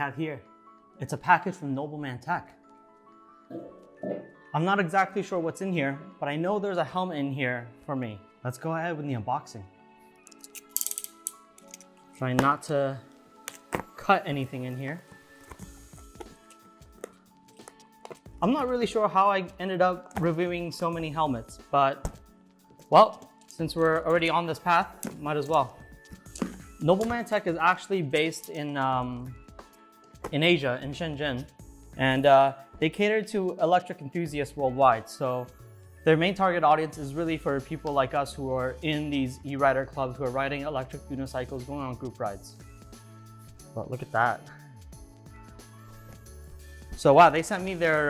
have here. It's a package from Nobleman Tech. I'm not exactly sure what's in here, but I know there's a helmet in here for me. Let's go ahead with the unboxing. Try not to cut anything in here. I'm not really sure how I ended up reviewing so many helmets, but well, since we're already on this path, might as well. Nobleman Tech is actually based in Asia, in Shenzhen, and they cater to electric enthusiasts worldwide. So their main target audience is really for people like us who are in these e-rider clubs, who are riding electric unicycles, going on group rides. But look at that. So wow, they sent me their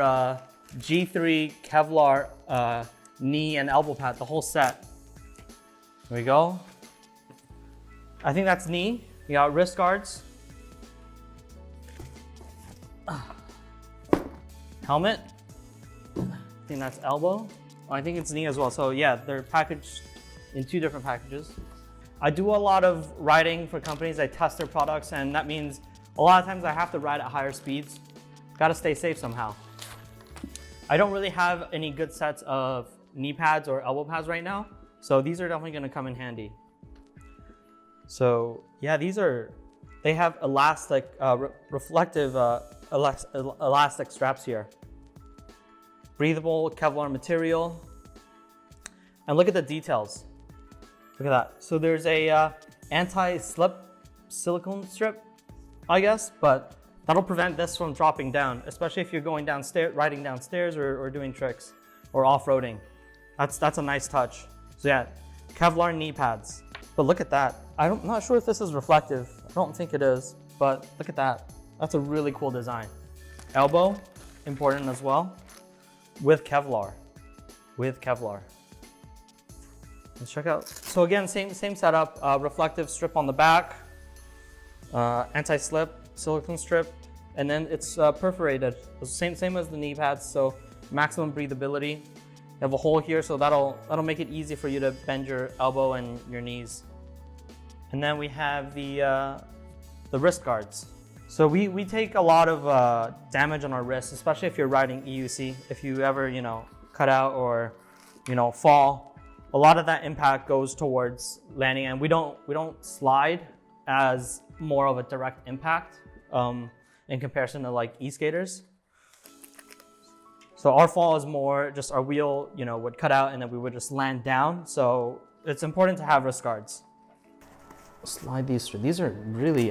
G3 Kevlar knee and elbow pad, the whole set. There we go. I think that's knee. You got wrist guards. Helmet. I think that's elbow. Oh, I think it's knee as well. So yeah, they're packaged in 2 different packages. I do a lot of riding for companies. I test their products, and that means a lot of times I have to ride at higher speeds. Got to stay safe somehow. I don't really have any good sets of knee pads or elbow pads right now, so these are definitely going to come in handy. So yeah, they have elastic, reflective elastic straps here. Breathable Kevlar material. And look at the details. Look at that. So there's a anti-slip silicone strip, I guess, but that'll prevent this from dropping down, especially if you're going downstairs, riding downstairs or doing tricks or off-roading. That's a nice touch. So yeah, Kevlar knee pads. But look at that. I'm not sure if this is reflective. I don't think it is, but look at that. That's a really cool design. Elbow, important as well, with Kevlar. Let's check out. So again, same setup, reflective strip on the back, anti-slip silicone strip, and then it's perforated. Same as the knee pads, so maximum breathability. You have a hole here, so that'll make it easy for you to bend your elbow and your knees. And then we have the wrist guards. So we take a lot of damage on our wrists, especially if you're riding EUC. If you ever, cut out or, fall, a lot of that impact goes towards landing, and we don't slide as more of a direct impact in comparison to like e-skaters. So our fall is more just our wheel, would cut out and then we would just land down. So it's important to have wrist guards. Slide these through. These are really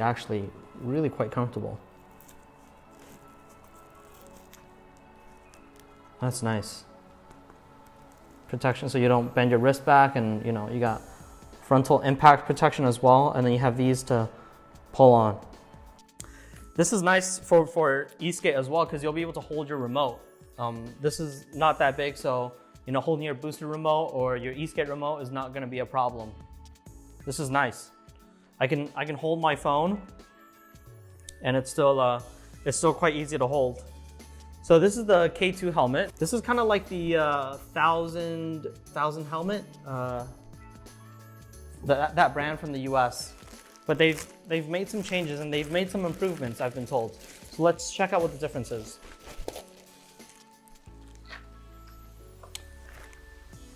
quite comfortable. That's nice. Protection so you don't bend your wrist back, and you got frontal impact protection as well, and then you have these to pull on. This is nice for eSkate as well, because you'll be able to hold your remote. This is not that big, so holding your booster remote or your eSkate remote is not going to be a problem. This is nice. I can hold my phone, and it's still quite easy to hold. So this is the K2 helmet. This is kind of like the 1000 helmet, that brand from the US. But they've made some changes and they've made some improvements, I've been told. So let's check out what the difference is.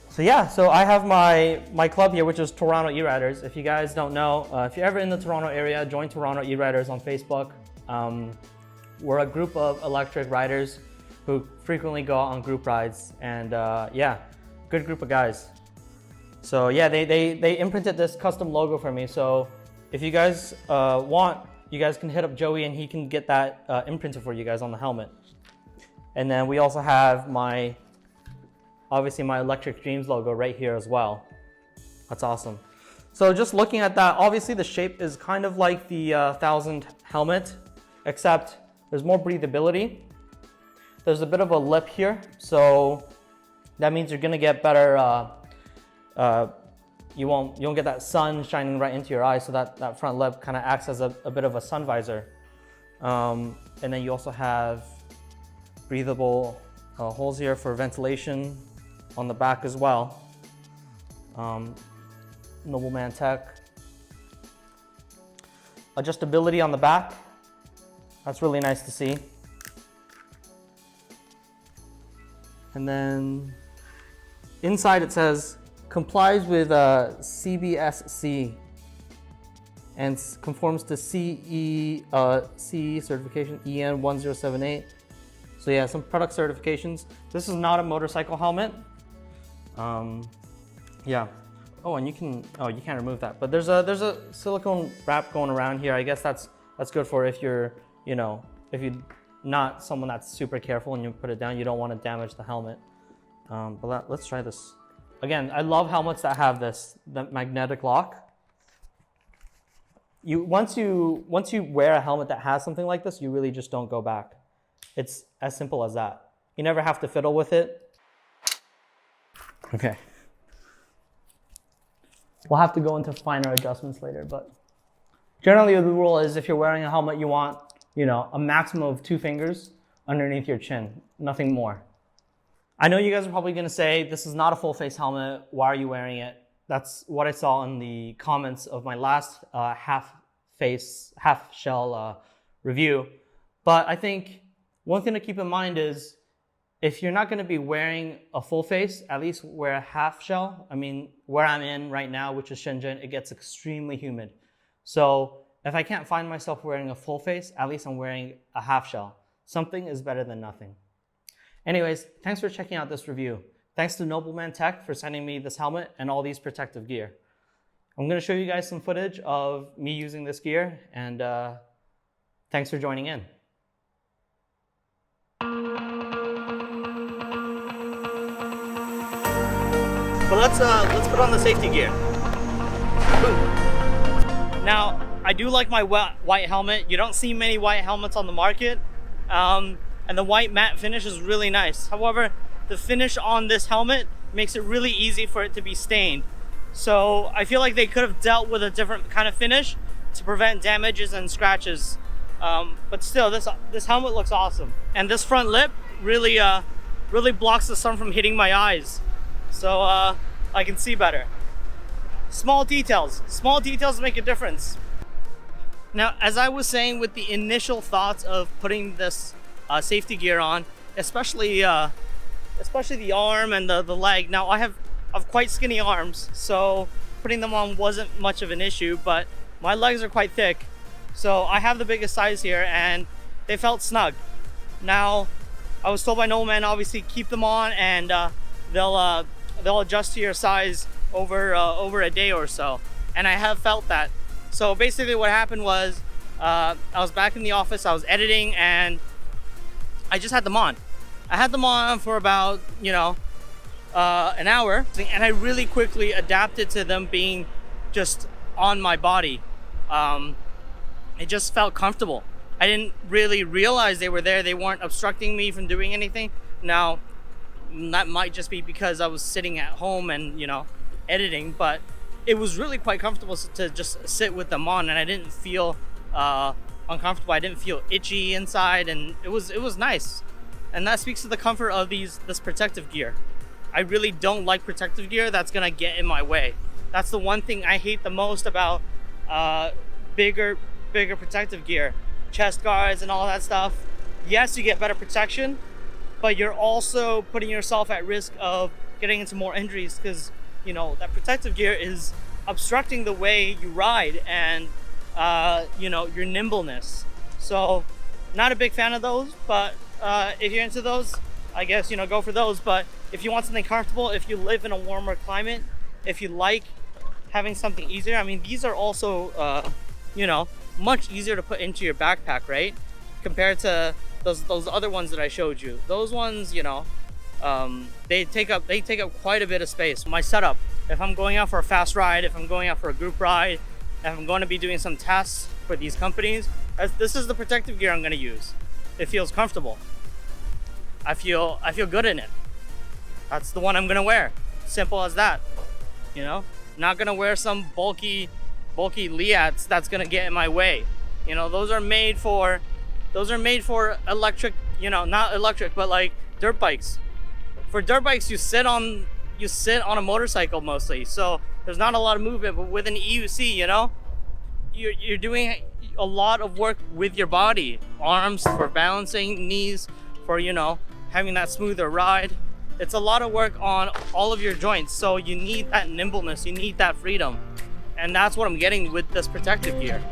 So yeah, so I have my club here, which is Toronto E-Riders. If you guys don't know, if you're ever in the Toronto area, join Toronto E-Riders on Facebook. We're a group of electric riders who frequently go out on group rides, and yeah, good group of guys. So yeah, they imprinted this custom logo for me. So if you guys want, you guys can hit up Joey and he can get that imprinted for you guys on the helmet. And then we also have obviously my Electric Dreams logo right here as well. That's awesome. So just looking at that, obviously the shape is kind of like the 1000 helmet, except there's more breathability. There's a bit of a lip here, so that means you're gonna get better, you won't get that sun shining right into your eyes, so that front lip kind of acts as a bit of a sun visor. And then you also have breathable holes here for ventilation on the back as well. Nobleman Tech. Adjustability on the back. That's really nice to see. And then inside it says, complies with CBSC and conforms to CE certification EN1078. So yeah, some product certifications. This is not a motorcycle helmet. Yeah. Oh, and you can't remove that. But there's a silicone wrap going around here. I guess that's good for if you're, if you're not someone that's super careful and you put it down, you don't want to damage the helmet. But let's try this. Again, I love helmets that have the magnetic lock. Once you wear a helmet that has something like this, you really just don't go back. It's as simple as that. You never have to fiddle with it. Okay. We'll have to go into finer adjustments later, but generally the rule is if you're wearing a helmet, you want, a maximum of 2 fingers underneath your chin, nothing more. I know you guys are probably gonna say, this is not a full face helmet, why are you wearing it? That's what I saw in the comments of my last half shell review. But I think one thing to keep in mind is, if you're not gonna be wearing a full face, at least wear a half shell. I mean, where I'm in right now, which is Shenzhen, it gets extremely humid. So if I can't find myself wearing a full face, at least I'm wearing a half shell. Something is better than nothing. Anyways, thanks for checking out this review. Thanks to Nobleman Tech for sending me this helmet and all these protective gear. I'm gonna show you guys some footage of me using this gear, and thanks for joining in. But let's put on the safety gear. Now, I do like my white helmet. You don't see many white helmets on the market. And the white matte finish is really nice. However, the finish on this helmet makes it really easy for it to be stained. So I feel like they could have dealt with a different kind of finish to prevent damages and scratches. But still, this helmet looks awesome. And this front lip really blocks the sun from hitting my eyes. So I can see better. Small details make a difference. Now, as I was saying with the initial thoughts of putting this safety gear on, especially the arm and the leg. Now, I have quite skinny arms, so putting them on wasn't much of an issue, but my legs are quite thick. So I have the biggest size here and they felt snug. Now, I was told by Nobleman, obviously keep them on and they'll adjust to your size over a day or so. And I have felt that. So basically what happened was, I was back in the office, I was editing, and I just had them on. I had them on for about, an hour, and I really quickly adapted to them being just on my body. It just felt comfortable. I didn't really realize they were there. They weren't obstructing me from doing anything. Now, that might just be because I was sitting at home and, editing, but it was really quite comfortable to just sit with them on, and I didn't feel uncomfortable. I didn't feel itchy inside, and it was nice. And that speaks to the comfort of this protective gear. I really don't like protective gear that's gonna get in my way. That's the one thing I hate the most about bigger protective gear, chest guards and all that stuff. Yes, you get better protection, but you're also putting yourself at risk of getting into more injuries because that protective gear is obstructing the way you ride and your nimbleness. So not a big fan of those, but if you're into those, I guess go for those. But if you want something comfortable, if you live in a warmer climate, if you like having something easier, I mean, these are also much easier to put into your backpack, right? Compared to those other ones that I showed you. Those ones, they take up quite a bit of space. My setup, if I'm going out for a fast ride, if I'm going out for a group ride, if I'm going to be doing some tests for these companies, this is the protective gear I'm going to use. It feels comfortable. I feel good in it. That's the one I'm going to wear. Simple as that. Not going to wear some bulky Liats that's going to get in my way. Those are made for electric, not electric, but like dirt bikes. For dirt bikes, you sit on a motorcycle mostly, so there's not a lot of movement. But with an EUC, you're doing a lot of work with your body, arms for balancing, knees for, you know, having that smoother ride. It's a lot of work on all of your joints, so you need that nimbleness, you need that freedom, and that's what I'm getting with this protective gear.